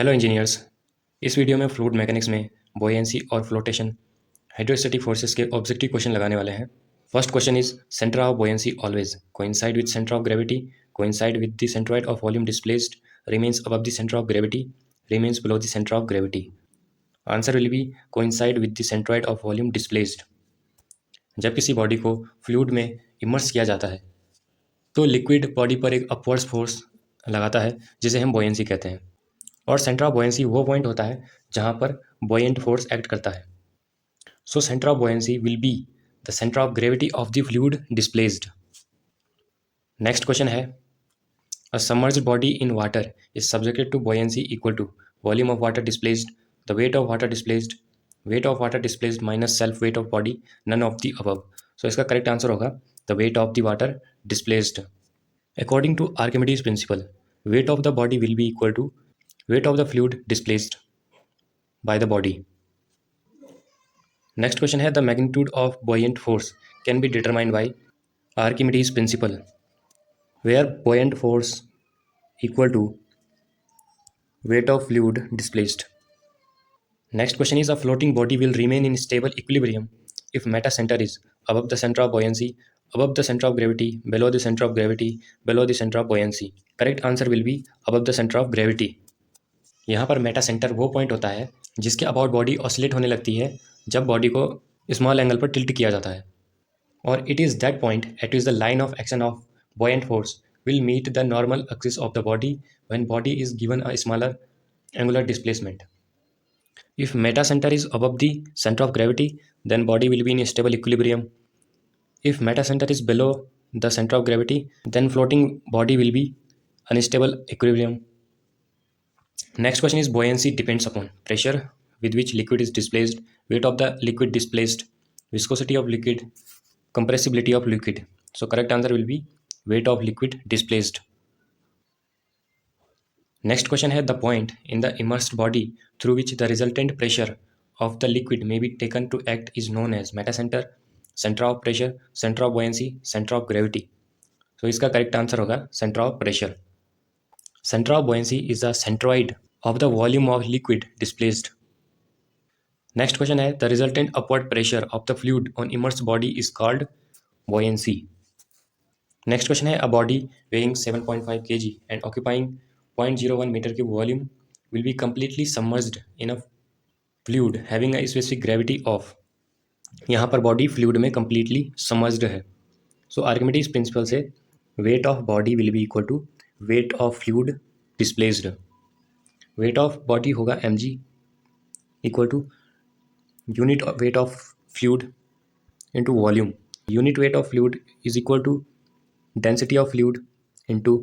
Hello engineers. इस video में fluid mechanics में बॉयंसी और फ्लोटेशन हाइड्रोस्टैटिक फोर्सेस के ऑब्जेक्टिव क्वेश्चन लगाने वाले हैं। First question is centre of buoyancy always coincide with centre of gravity, coincide with the centroid of volume displaced, remains above the centre of gravity, remains below the centre of gravity. Answer will B coincide with the centroid of volume displaced. जब किसी body को fluid में immerse किया जाता है तो liquid body पर एक अपवर्ड्स फोर्स लगाता है जिसे हम बॉयंसी कहते हैं, और सेंटर ऑफ बॉयंसी वो पॉइंट होता है जहां पर बॉयंट फोर्स एक्ट करता है। So centre of buoyancy will be the centre of gravity of the fluid displaced. Next question है, a submerged body in water is subjected to buoyancy equal to volume of water displaced, the weight of water displaced, weight of water displaced minus self weight of body, none of the above. So इसका correct answer होगा the weight of the water displaced. According to Archimedes' principle, weight of the body will be equal to weight of the fluid displaced by the body. Next question है, the magnitude of buoyant force can be determined by Archimedes' principle, where buoyant force equal to weight of fluid displaced. Next question is, a floating body will remain in stable equilibrium if meta center is above the center of buoyancy, above the center of gravity, below the center of gravity, below the center of buoyancy. Correct answer will be above the center of gravity. यहाँ पर Meta centre वो point होता है जिसके about body oscillate होने लगती है जब बॉडी को स्मॉल एंगल पर टिल्ट किया जाता है, और it is that point eight which the line of action of buoyant force will meet the normal axis of the body when body is given a smaller angular displacement. If meta center is above the center of gravity, then body will be in stable equilibrium. If meta center is below the center of gravity, then floating body will be unstable equilibrium. Next question is, buoyancy depends upon pressure with which liquid is displaced, weight of the liquid displaced, viscosity of liquid, compressibility of liquid. So correct answer will be weight of liquid displaced. Next question है, the point in the immersed body through which the resultant pressure of the liquid may be taken to act is known as metacenter, center of pressure, center of buoyancy, center of gravity. So इसका correct answer होगा center of pressure. Center of buoyancy is the centroid of the volume of liquid displaced. Next question है, the resultant upward pressure of the fluid on immersed body is called buoyancy. Next question है, a body weighing 7.5 kg and occupying 0.01 meter cube volume will be completely submerged in a fluid having a specific gravity of. यहाँ पर body fluid में completely submerged है. So Archimedes principal से weight of body will be equal to weight of fluid displaced. Weight of body होगा mg equal to unit weight of fluid into volume. Unit weight of fluid is equal to density of fluid into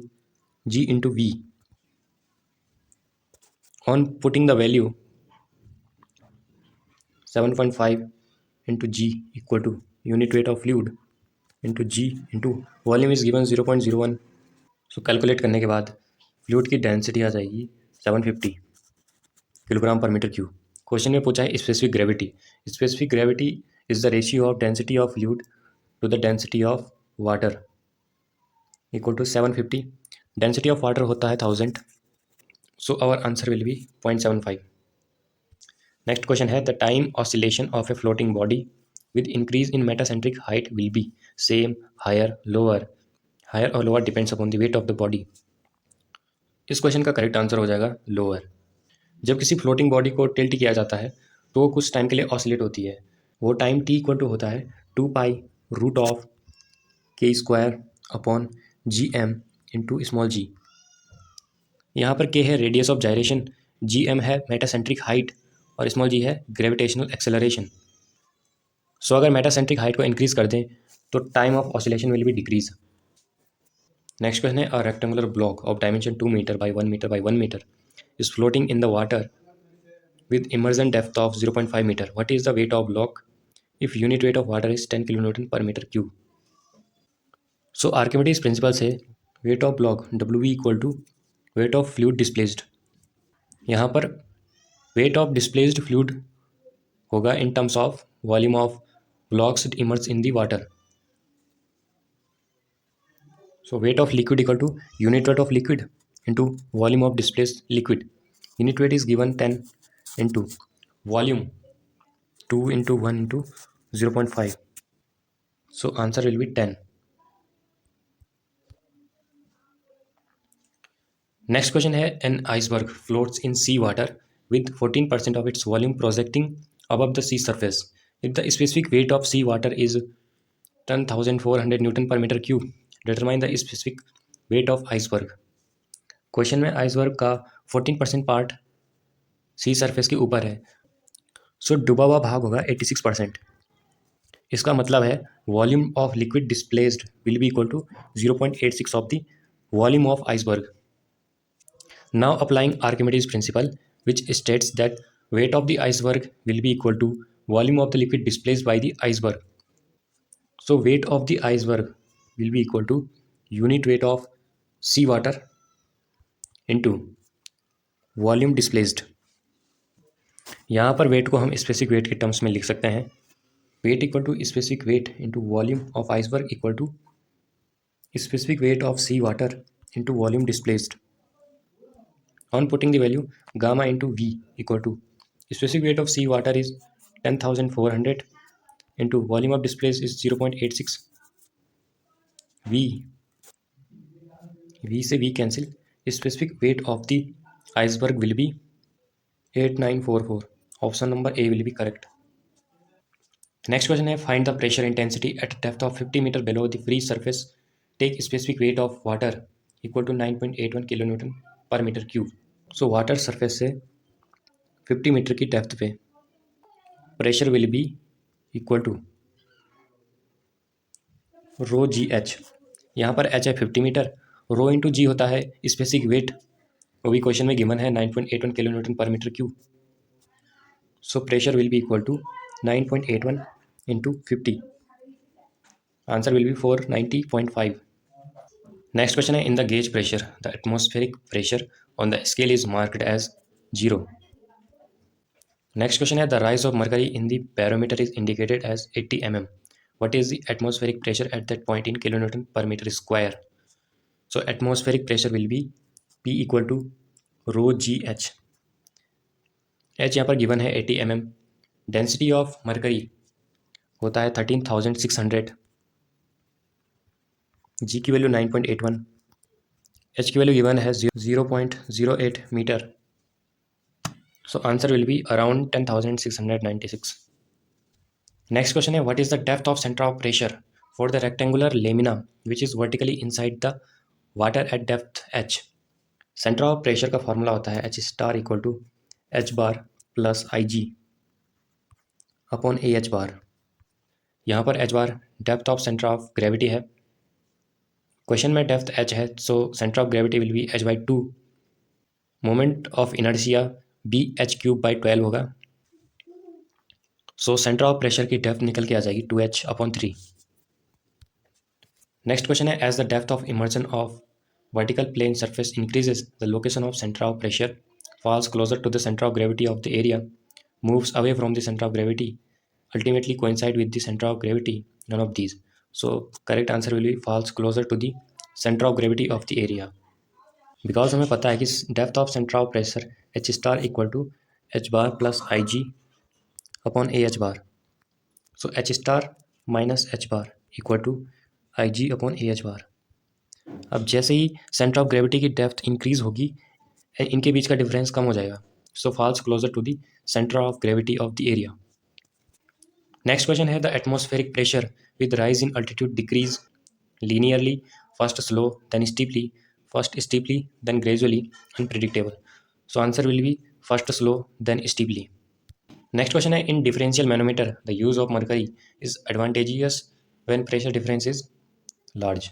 g into v. On putting the value 7.5 into g equal to unit weight of fluid into g into volume is given 0.01. So calculate करने के बाद fluid की density आ जाएगी 750 kilogram पर metre cube. Question में पूछा है specific gravity. Specific gravity is the ratio of density of fluid to the density of water equal to 750। Density of water होता है 1000, so our answer will be 0.75. Next question है, the time oscillation of a floating body with increase in metacentric height will be same, higher, lower. Higher और lower depends upon the weight of the body. इस question का correct answer हो जाएगा lower. जब किसी floating body को tilt किया जाता है तो वो कुछ टाइम के लिए ऑसिलेट होती है। वो टाइम टी इक्वल टू होता है 2 pi root of K square upon G M into small g. यहाँ पर के है radius of gyration, G M है मेटासेंट्रिक हाइट और स्मॉल जी है ग्रेविटेशनल एक्सेलरेशन। सो अगर मेटासेंट्रिक हाइट को इंक्रीज कर दें तो time of oscillation will be decrease. Next question है, a rectangular block of dimension 2 metre by 1 metre by 1 metre is floating in the water with immersion depth of 0.5 meter. What is the weight of block if unit weight of water is 10 kilonewton per meter cube? So Archimedes principle से weight of block W equal to weight of fluid displaced. यहाँ पर weight of displaced fluid होगा in terms of volume of blocks immersed in the water. So weight of liquid equal to unit weight of liquid into volume of displaced liquid. unit weight is given 10 into volume 2 into 1 into 0.5. So answer will be 10. Next question है, an iceberg floats in sea water with 14% of its volume projecting above the sea surface. If the specific weight of sea water is 10,400 Newton per meter cube, determine the specific weight of iceberg. Question में iceberg का 14% part सी surface के ऊपर है, सो डूबा हुआ भाग होगा 86%. इसका मतलब है volume of liquid displaced will be equal to 0.86 of the volume of iceberg. Now applying Archimedes principle, which states that weight of the iceberg will be equal to volume of the liquid displaced by the iceberg. So weight of the iceberg will be equal to unit weight of seawater into volume displaced. यहाँ पर wait को हम specific weight के terms में लिख सकते हैं. Weight equal to specific weight into volume of iceberg equal to specific weight of sea water into volume displaced. On putting the value gamma into V equal to specific weight of sea water is 10,400 into volume of displaced is 0.86. V से V cancel. Specific weight of the iceberg will be 8944. Option number A will be correct. Next question है, find the pressure intensity at depth of 50 meter below the free surface. Take specific weight of water equal to 9.81 kilonewton per meter cube. So water surface से 50 metre की depth पे pressure will be equal to rho g h. यहाँ पर H है 50 metre, rho into जी होता है specific weight, वो भी क्वेश्चन में गिवन है 9.81 kilo newton per metre cube. So pressure will be equal to 9.81 into 50. Answer will be 490.5. Next question है, in the gauge pressure the atmospheric pressure on the scale is marked as 0. Next question है, the rise of mercury in the barometer is indicated as 80 mm. What is the atmospheric pressure at that point in kilonewton per meter square? So atmospheric pressure will be P equal to rho g h. h यहाँ पर given है 80 mm. Density of mercury होता है 13,600. g की value 9.81. h की value given है 0.08 metre. So answer will be around 10,696. Next question है, what is the depth of center of pressure for the rectangular lamina which is vertically inside the water at depth h? Center of pressure का formula होता है h star equal to h bar plus ig upon ah bar. यहाँ पर h bar depth of center of gravity है. Question में depth h है, so centre of gravity will be h/2. Moment of inertia bh³/12 होगा. So centre of pressure की depth निकल के आ जाएगी 2h/3. नेक्स्ट क्वेश्चन है, as the depth of immersion of vertical plane surface increases the location of centre of pressure falls closer to the centre of gravity of the area moves away from the centre of gravity ultimately coincide with the centre of gravity. None of these. So correct answer will be falls closer to the centre of gravity of the area. Because हमें पता है कि depth of centre of pressure h star equal to h bar plus IG upon AH bar. So h star minus h bar equal to IG upon AH bar. अब जैसे ही centre of gravity की depth increase होगी इनके बीच का difference कम हो जाएगा. So falls closer to the centre of gravity of the area. Next question है, the atmospheric pressure with rise in altitude decrease linearly, first slow then steeply, first steeply then gradually, unpredictable. So answer will be first slow then steeply. Next question है, in differential manometer the use of mercury is advantageous when pressure difference is large.